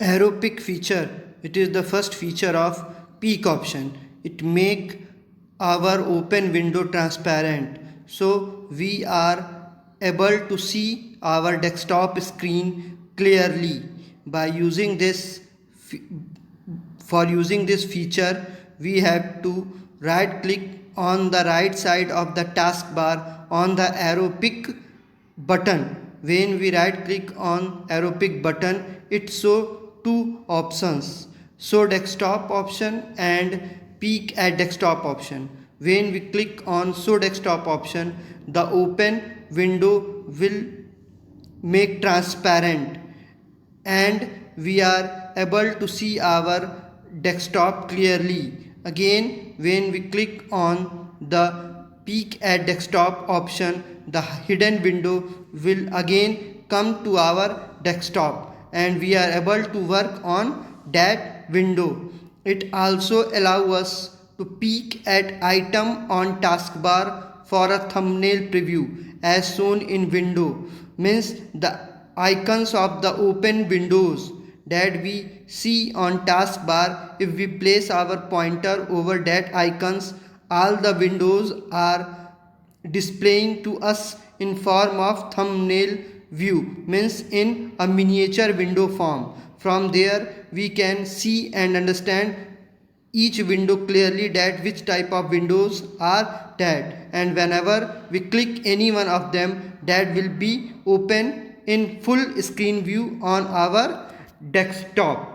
Arrow pick feature, it is the first feature of peak option. It make our open window transparent, so we are able to see our desktop screen clearly. By using this For using this feature, we have to right click on the right side of the taskbar on the arrow pick button. When we right click on arrow pick button, it show two options: show desktop option and peek at desktop option. When we click on show desktop option, the open window will make transparent and we are able to see our desktop clearly. Again, when we click on the peek at desktop option, the hidden window will again come to our desktop and we are able to work on that window. It also allows us to peek at item on taskbar for a thumbnail preview as shown in window. Means the icons of the open windows that we see on taskbar, if we place our pointer over that icons, all the windows are displaying to us in form of thumbnail view, means in a miniature window form. From there we can see and understand each window clearly, that which type of windows are that, and whenever we click any one of them, that will be open in full screen view on our desktop.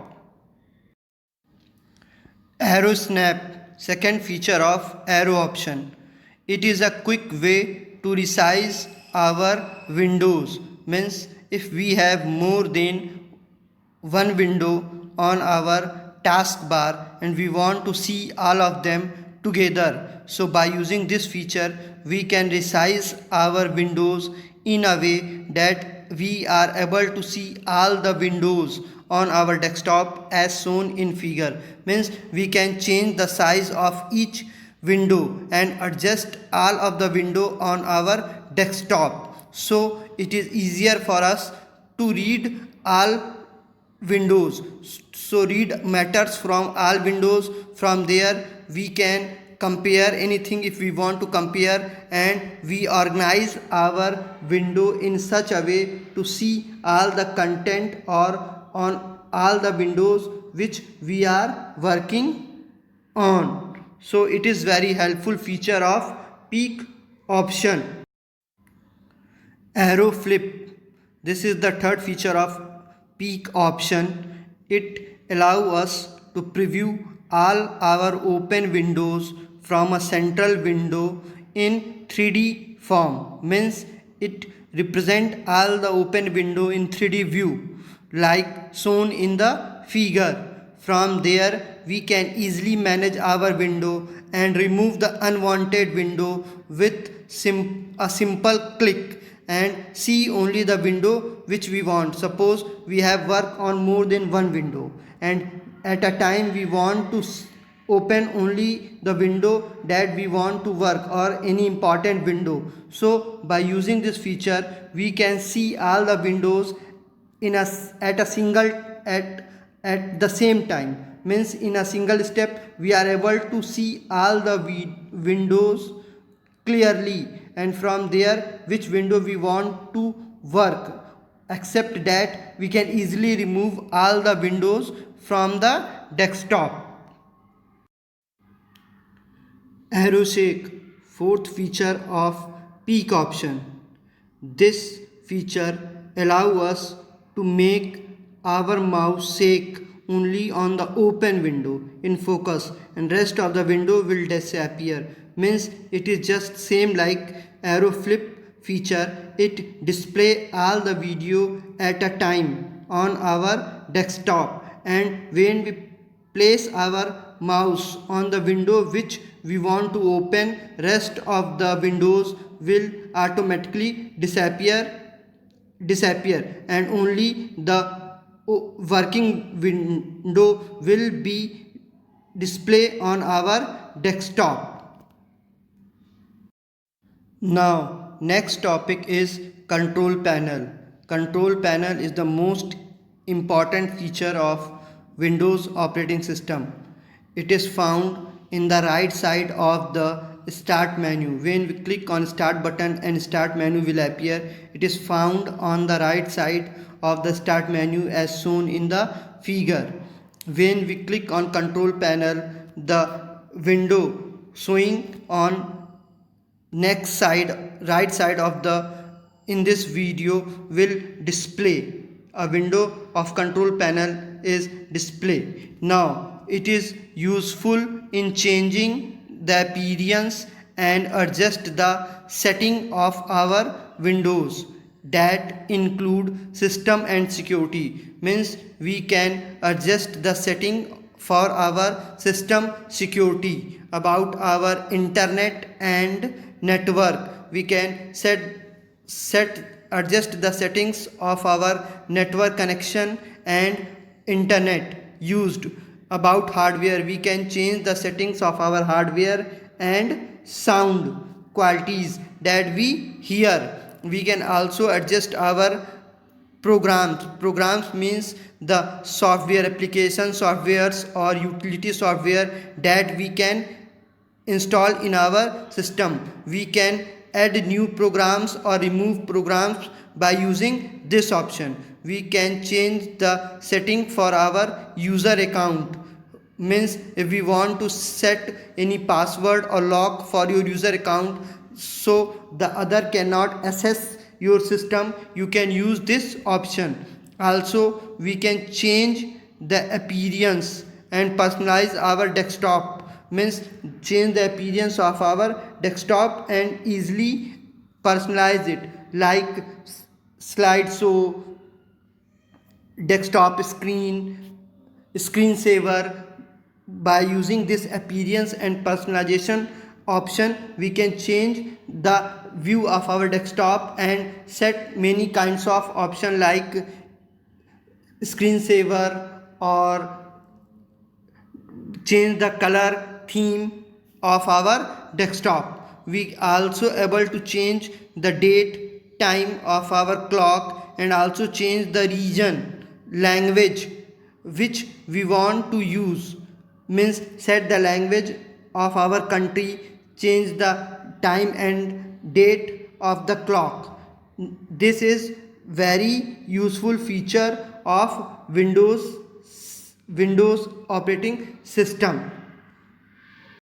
Arrow snap, second feature of arrow option. It is a quick way to resize our windows. Means if we have more than one window on our taskbar and we want to see all of them together, so by using this feature we can resize our windows in a way that we are able to see all the windows on our desktop as shown in figure. Means we can change the size of each window and adjust all of the window on our desktop, so it is easier for us to read all windows. So read matters from all windows. From there we can compare anything if we want to compare, and we organize our window in such a way to see all the content or on all the windows which we are working on. So it is very helpful feature of peek option. Arrow flip, this is the third feature of peek option. It allows us to preview all our open windows from a central window in 3D form. Means it represent all the open window in 3D view like shown in the figure. From there we can easily manage our window and remove the unwanted window with a simple click and see only the window which we want. Suppose we have work on more than one window and at a time we want to open only the window that we want to work or any important window. So by using this feature we can see all the windows in at a single at the same time. Means in a single step we are able to see all the windows clearly, and from there which window we want to work. Except that we can easily remove all the windows from the desktop. Arrow shake, fourth feature of peek option. This feature allows us to make our mouse shake only on the open window in focus and rest of the window will disappear. Means it is just same like arrow flip feature. It display all the video at a time on our desktop, and when we place our mouse on the window which we want to open, rest of the windows will automatically disappear and only the working window will be display on our desktop. Now next topic is control panel. Control panel is the most important feature of Windows operating system. It is found in the right side of the start menu. When we click on start button and start menu will appear. It is found on the right side of the start menu as shown in the figure. When we click on control panel, the window showing on next side, right side of the in this video will display. A window of control panel is display. Now it is useful in changing the appearance and adjust the setting of our windows that include system and security. Means we can adjust the setting for our system security, about our internet and network. We can adjust the settings of our network connection and internet used. About hardware, we can change the settings of our hardware and sound qualities that we hear. We can also adjust our programs means the software application softwares or utility software that we can install in our system. We can add new programs or remove programs by using this option. We can change the setting for our user account. Means if we want to set any password or lock for your user account so the other cannot access your system, you can use this option. Also we can change the appearance and personalize our desktop. Means change the appearance of our desktop and easily personalize it, like slideshow, desktop screensaver. By using this appearance and personalization option, we can change the view of our desktop and set many kinds of options like screensaver or change the color theme of our desktop. We also able to change the date time of our clock and also change the region language which we want to use. Means set the language of our country, change the time and date of the clock. This is very useful feature of Windows operating system.